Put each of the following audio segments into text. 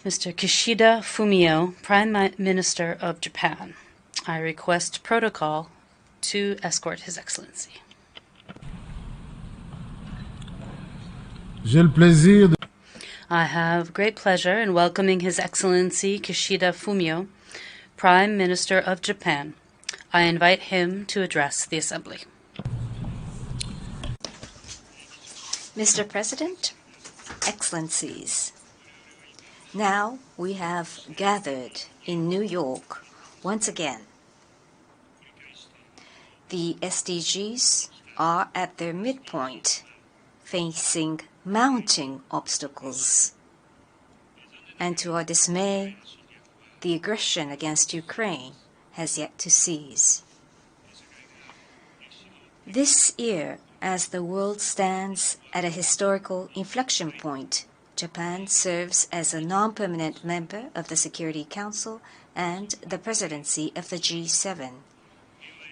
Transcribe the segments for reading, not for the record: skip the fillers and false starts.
Mr. Kishida Fumio, Prime Minister of Japan. I request protocol to escort His Excellency. J'ai le plaisir de I have great pleasure in welcoming His Excellency Kishida Fumio, Prime Minister of Japan. I invite him to address the Assembly. Mr. President, Excellencies, now we have gathered in New York once again. The SDGs are at their midpoint, facing mounting obstacles. And to our dismay, the aggression against Ukraine has yet to cease. This year, as the world stands at a historical inflection point, Japan serves as a non-permanent member of the Security Council and the presidency of the G7.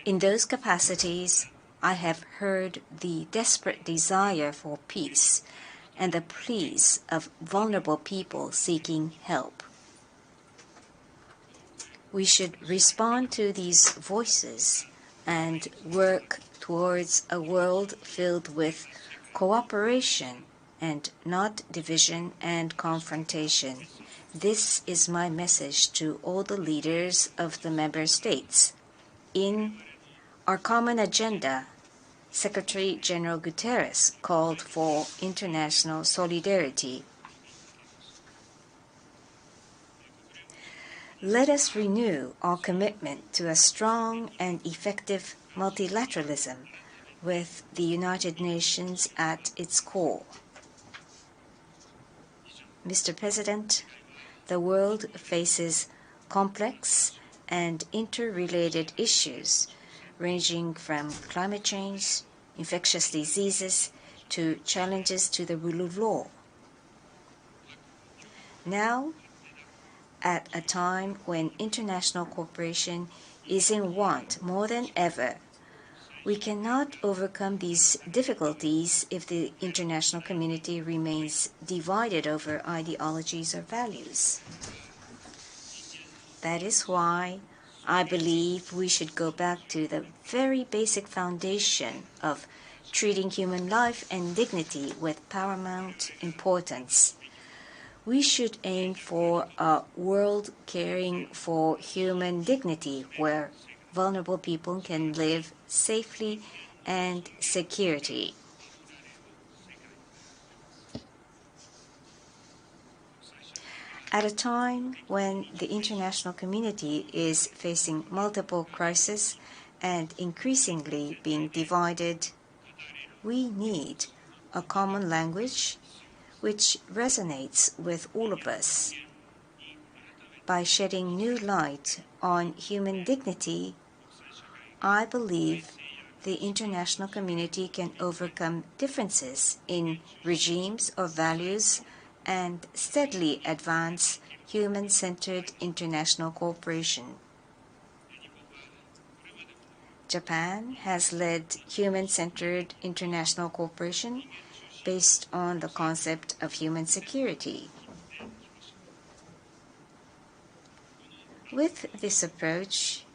In those capacities, I have heard the desperate desire for peace and the pleas of vulnerable people seeking help. We should respond to these voices and work towards a world filled with cooperation and not division and confrontation. This is my message to all the leaders of the member states. In our common agenda, Secretary General Guterres called for international solidarity. Let us renew our commitment to a strong and effective multilateralism with the United Nations at its core. Mr. President, the world faces complex and interrelated issues ranging from climate change, infectious diseases, to challenges to the rule of law. Now, at a time when international cooperation is in want more than ever, we cannot overcome these difficulties if the international community remains divided over ideologies or values. That is why I believe we should go back to the very basic foundation of treating human life and dignity with paramount importance. We should aim for a world caring for human dignity where vulnerable people can live safely and securely. At a time when the international community is facing multiple crises and increasingly being divided, we need a common language which resonates with all of us. By shedding new light on human dignity, I believe the international community can overcome differences in regimes or values and steadily advance human-centered international cooperation. Japan has led human-centered international cooperation based on the concept of human security. With this approach,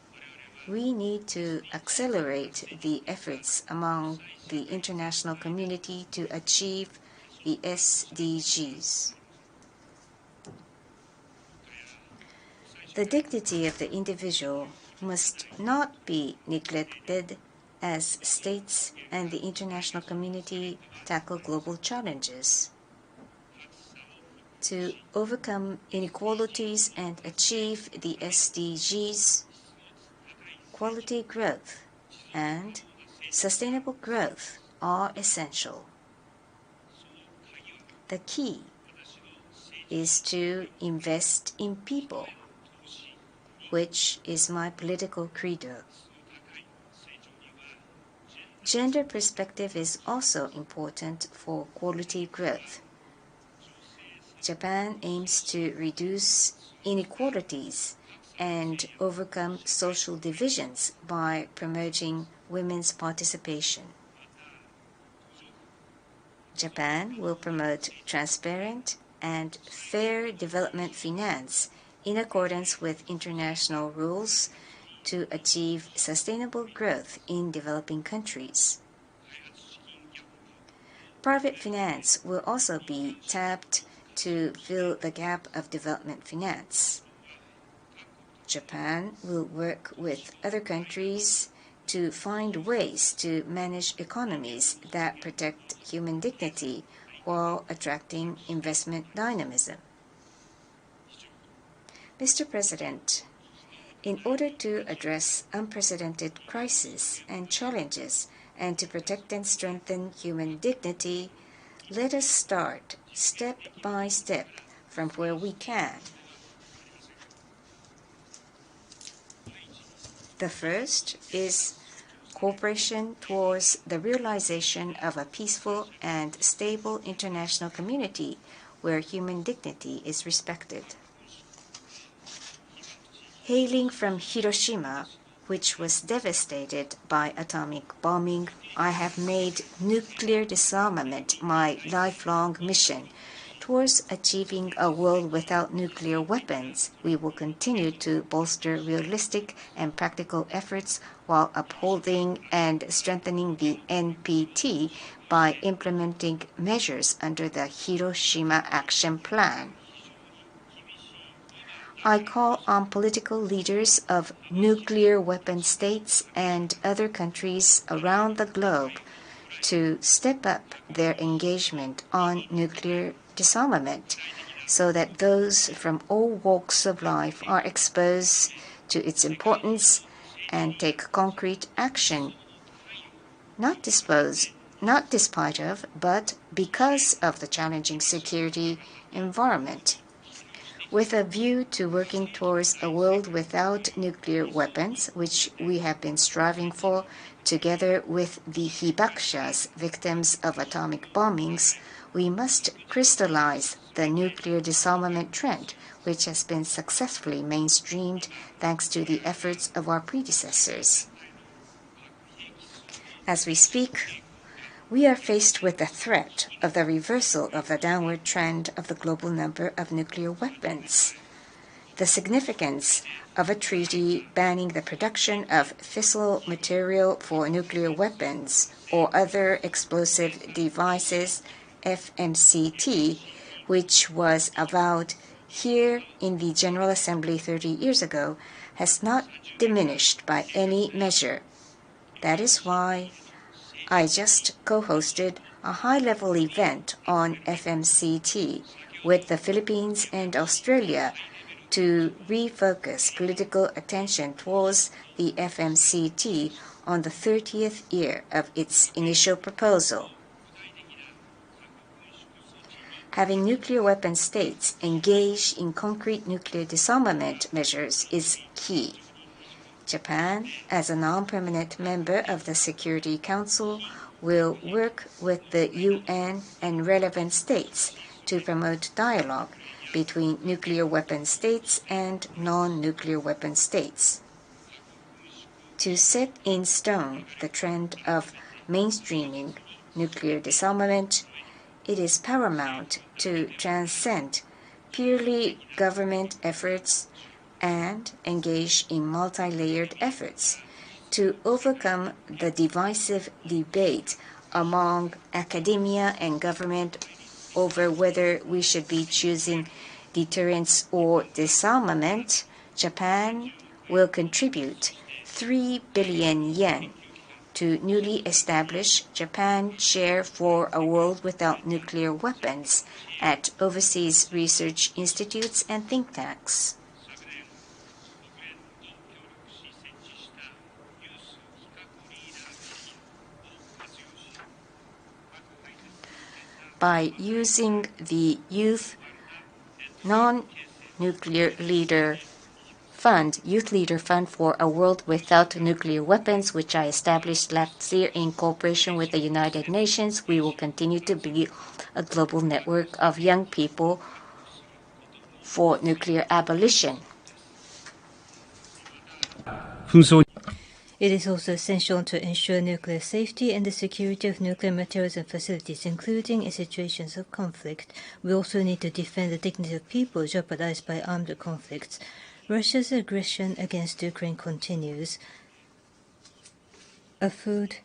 we need to accelerate the efforts among the international community to achieve the SDGs. The dignity of the individual must not be neglected as states and the international community tackle global challenges. To overcome inequalities and achieve the SDGs, quality growth and sustainable growth are essential. The key is to invest in people, which is my political credo. Gender perspective is also important for quality growth. Japan aims to reduce inequalities and overcome social divisions by promoting women's participation. Japan will promote transparent and fair development finance in accordance with international rules to achieve sustainable growth in developing countries. Private finance will also be tapped to fill the gap of development finance. Japan will work with other countries to find ways to manage economies that protect human dignity while attracting investment dynamism. Mr. President, in order to address unprecedented crises and challenges and to protect and strengthen human dignity, let us start step by step from where we can. The first is cooperation towards the realization of a peaceful and stable international community where human dignity is respected. Hailing from Hiroshima, which was devastated by atomic bombing, I have made nuclear disarmament my lifelong mission. Towards achieving a world without nuclear weapons, we will continue to bolster realistic and practical efforts while upholding and strengthening the NPT by implementing measures under the Hiroshima Action Plan. I call on political leaders of nuclear weapon states and other countries around the globe to step up their engagement on nuclear disarmament so that those from all walks of life are exposed to its importance and take concrete action, not despite of, but because of the challenging security environment. With a view to working towards a world without nuclear weapons, which we have been striving for, together with the Hibakshas, victims of atomic bombings, we must crystallize the nuclear disarmament trend, which has been successfully mainstreamed thanks to the efforts of our predecessors. As we speak, we are faced with the threat of the reversal of the downward trend of the global number of nuclear weapons. The significance of a treaty banning the production of fissile material for nuclear weapons or other explosive devices, FMCT, which was avowed here in the General Assembly 30 years ago, has not diminished by any measure. That is why I just co-hosted a high-level event on FMCT with the Philippines and Australia to refocus political attention towards the FMCT on the 30th year of its initial proposal. Having nuclear weapon states engage in concrete nuclear disarmament measures is key. Japan, as a non-permanent member of the Security Council, will work with the UN and relevant states to promote dialogue between nuclear weapon states and non-nuclear weapon states. To set in stone the trend of mainstreaming nuclear disarmament, it is paramount to transcend purely government efforts and engage in multi-layered efforts to overcome the divisive debate among academia and government over whether we should be choosing deterrence or disarmament. Japan will contribute 3 billion yen to newly establish Japan Chair for a World Without Nuclear Weapons at overseas research institutes and think tanks. By using the Youth Non-Nuclear Leader Fund, Youth Leader Fund for a World Without Nuclear Weapons, which I established last year in cooperation with the United Nations, we will continue to build a global network of young people for nuclear abolition. It is also essential to ensure nuclear safety and the security of nuclear materials and facilities, including in situations of conflict. We also need to defend the dignity of people jeopardized by armed conflicts. Russia's aggression against Ukraine continues. A food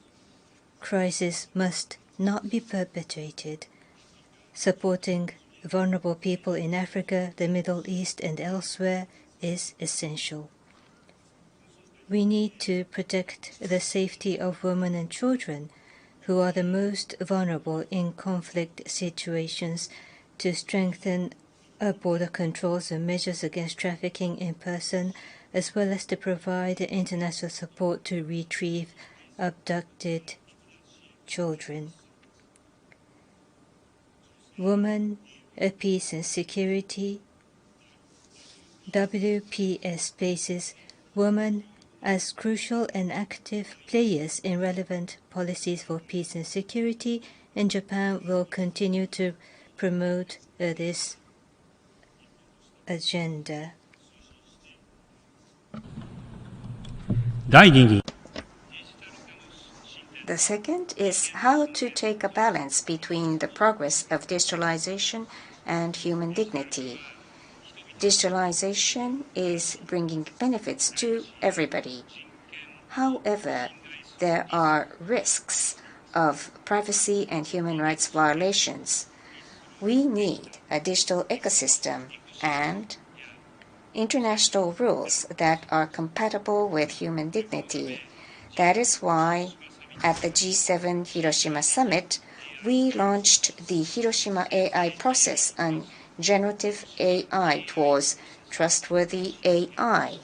crisis must not be perpetuated. Supporting vulnerable people in Africa, the Middle East, and elsewhere is essential. We need to protect the safety of women and children, who are the most vulnerable in conflict situations, to strengthen border controls and measures against trafficking in person, as well as to provide international support to retrieve abducted children. Women, Peace and Security. WPS places women as crucial and active players in relevant policies for peace and security, and Japan will continue to promote this agenda. The second is how to take a balance between the progress of digitalization and human dignity. Digitalization is bringing benefits to everybody. However, there are risks of privacy and human rights violations. We need a digital ecosystem and international rules that are compatible with human dignity. That is why at the G7 Hiroshima Summit, we launched the Hiroshima AI process on generative AI towards trustworthy AI.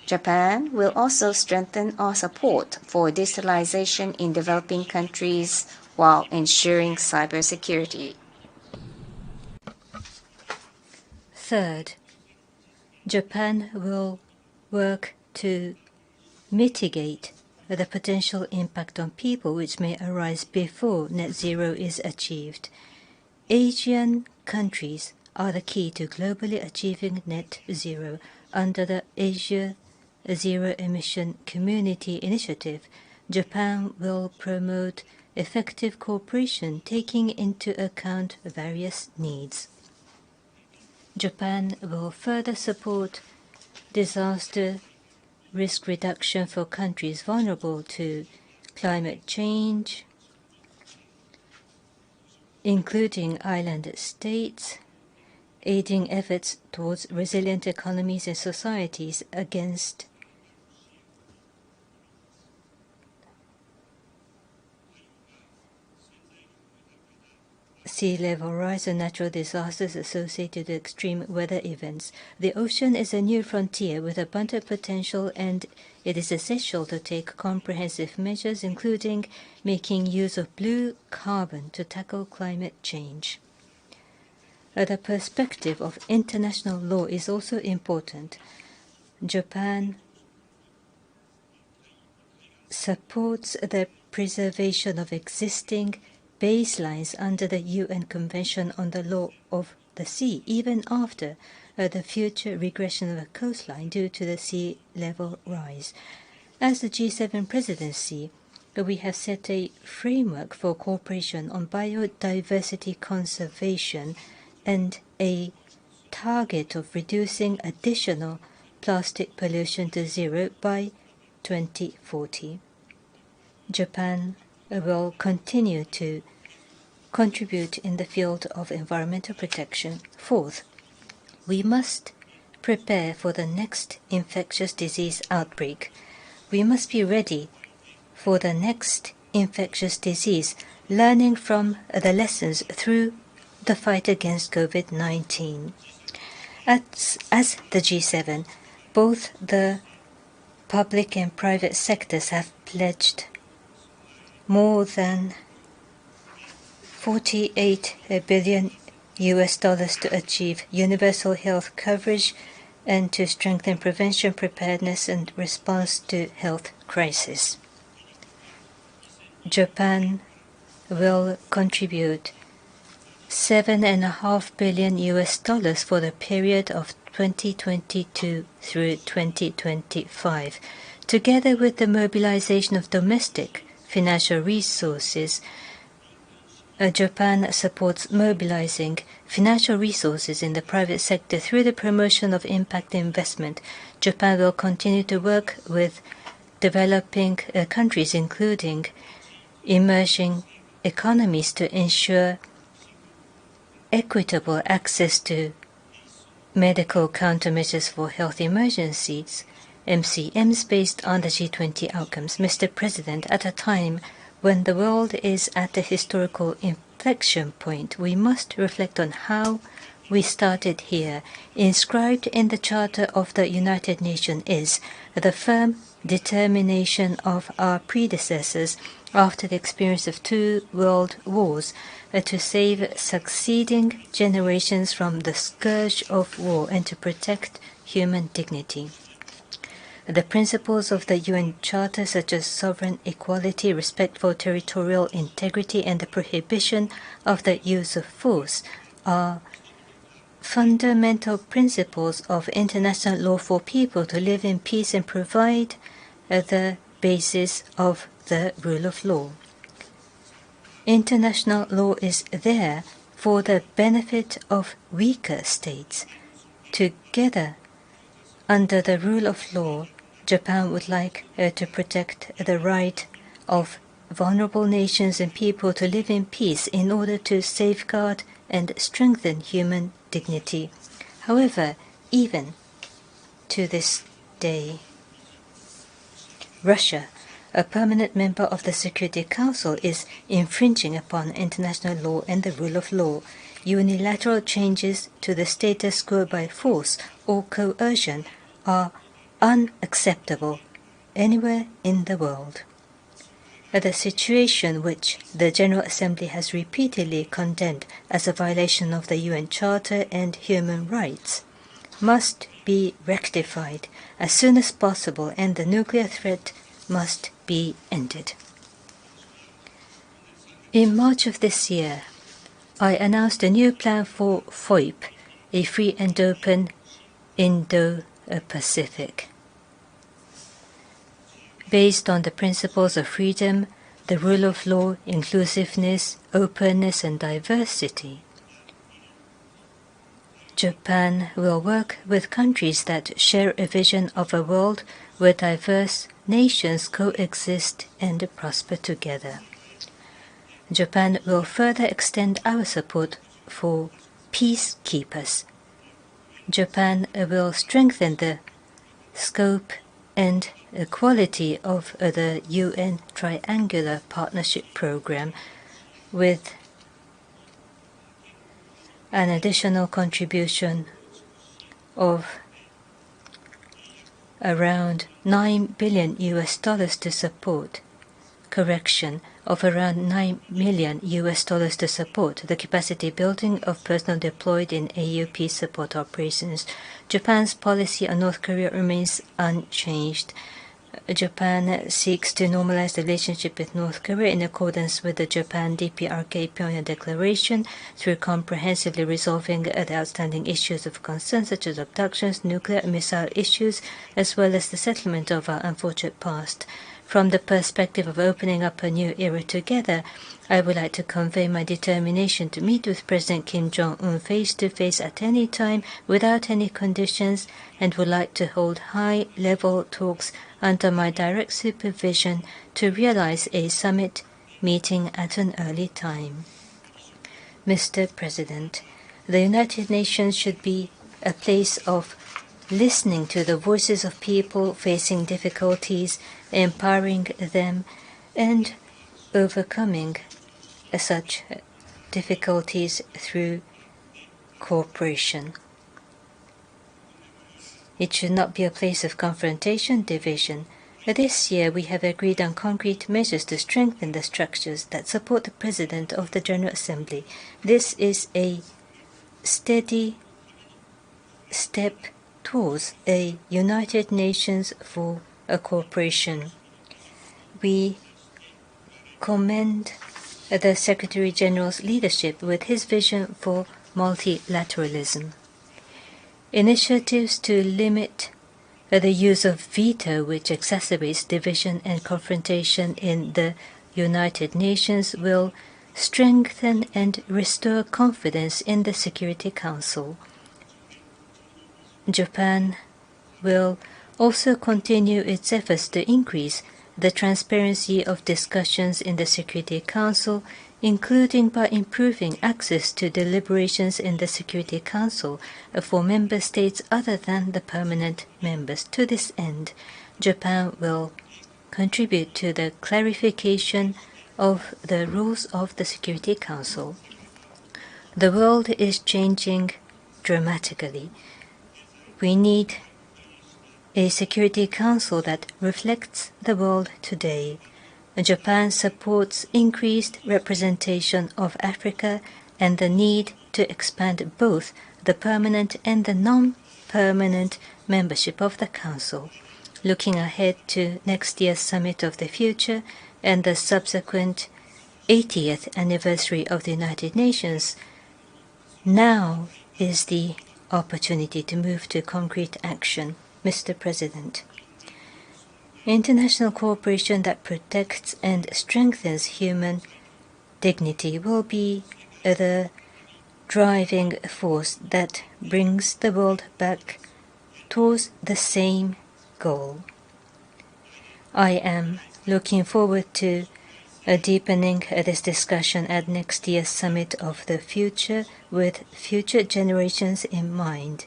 Japan will also strengthen our support for digitalization in developing countries while ensuring cybersecurity. Third, Japan will work to mitigate the potential impact on people which may arise before net zero is achieved. Asian countries are the key to globally achieving net zero. Under the Asia Zero Emission Community Initiative, Japan will promote effective cooperation taking into account various needs. Japan will further support disaster risk reduction for countries vulnerable to climate change, including island states, aiding efforts towards resilient economies and societies against sea level rise and natural disasters associated with extreme weather events. The ocean is a new frontier with abundant potential, and it is essential to take comprehensive measures, including making use of blue carbon to tackle climate change. The perspective of international law is also important. Japan supports the preservation of existing baselines under the UN Convention on the Law of the Sea, even after the future regression of the coastline due to the sea level rise. As the G7 presidency, we have set a framework for cooperation on biodiversity conservation and a target of reducing additional plastic pollution to zero by 2040. Japan will continue to contribute in the field of environmental protection. Fourth, we must prepare for the next infectious disease outbreak. We must be ready for the next infectious disease, learning from the lessons through the fight against COVID-19. As the G7, both the public and private sectors have pledged more than $48 billion to achieve universal health coverage and to strengthen prevention, preparedness, and response to health crisis. Japan will contribute $7.5 billion for the period of 2022 through 2025. Together with the mobilization of domestic financial resources, Japan supports mobilizing financial resources in the private sector through the promotion of impact investment. Japan will continue to work with developing countries, including emerging economies, to ensure equitable access to medical countermeasures for health emergencies, MCMs, based on the G20 outcomes. Mr. President, at a time when the world is at a historical inflection point, we must reflect on how we started here. Inscribed in the Charter of the United Nations is the firm determination of our predecessors after the experience of 2 world wars to save succeeding generations from the scourge of war and to protect human dignity. The principles of the UN Charter, such as sovereign equality, respect for territorial integrity, and the prohibition of the use of force, are fundamental principles of international law for people to live in peace and provide the basis of the rule of law. International law is there for the benefit of weaker states. Together, under the rule of law, Japan would like to protect the right of vulnerable nations and people to live in peace in order to safeguard and strengthen human dignity. However, even to this day, Russia, a permanent member of the Security Council, is infringing upon international law and the rule of law. Unilateral changes to the status quo by force or coercion are unacceptable anywhere in the world. The situation which the General Assembly has repeatedly condemned as a violation of the UN Charter and human rights must be rectified as soon as possible, and the nuclear threat must be ended. In March of this year, I announced a new plan for FOIP, a free and open Indo-Pacific, based on the principles of freedom, the rule of law, inclusiveness, openness, and diversity. Japan will work with countries that share a vision of a world where diverse nations coexist and prosper together. Japan will further extend our support for peacekeepers. Japan will strengthen the scope and quality of the UN Triangular Partnership Program with an additional contribution of around $9 billion to support around $9 million to support the capacity building of personnel deployed in AUP support operations. Japan's policy on North Korea remains unchanged. Japan seeks to normalize the relationship with North Korea in accordance with the Japan DPRK Pyongyang Declaration through comprehensively resolving the outstanding issues of concern such as abductions, nuclear and missile issues, as well as the settlement of our unfortunate past. From the perspective of opening up a new era together, I would like to convey my determination to meet with President Kim Jong-un face-to-face at any time without any conditions, and would like to hold high-level talks under my direct supervision to realize a summit meeting at an early time. Mr. President, the United Nations should be a place of listening to the voices of people facing difficulties, empowering them, and overcoming such difficulties through cooperation. It should not be a place of confrontation, division. This year, we have agreed on concrete measures to strengthen the structures that support the President of the General Assembly. This is a steady step towards a United Nations for a cooperation. We commend the Secretary General's leadership with his vision for multilateralism. Initiatives to limit the use of veto, which exacerbates division and confrontation in the United Nations, will strengthen and restore confidence in the Security Council. Japan will also continue its efforts to increase the transparency of discussions in the Security Council, including by improving access to deliberations in the Security Council for member states other than the permanent members. To this end, Japan will contribute to the clarification of the rules of the Security Council. The world is changing dramatically. We need a Security Council that reflects the world today. Japan supports increased representation of Africa and the need to expand both the permanent and the non-permanent membership of the Council. Looking ahead to next year's Summit of the Future and the subsequent 80th anniversary of the United Nations, now is the opportunity to move to concrete action. Mr. President, international cooperation that protects and strengthens human dignity will be the driving force that brings the world back towards the same goal. I am looking forward to deepening this discussion at next year's Summit of the Future with future generations in mind.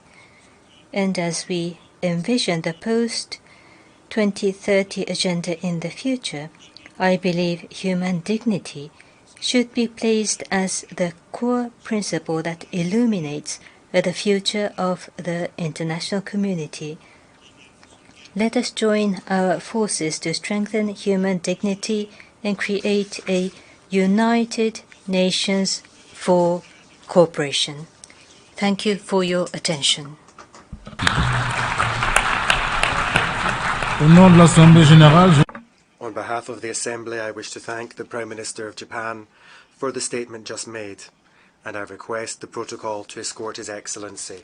And as we envision the post-2030 agenda in the future, I believe human dignity should be placed as the core principle that illuminates the future of the international community. Let us join our forces to strengthen human dignity and create a United Nations for cooperation. Thank you for your attention. On behalf of the Assembly, I wish to thank the Prime Minister of Japan for the statement just made, and I request the protocol to escort His Excellency.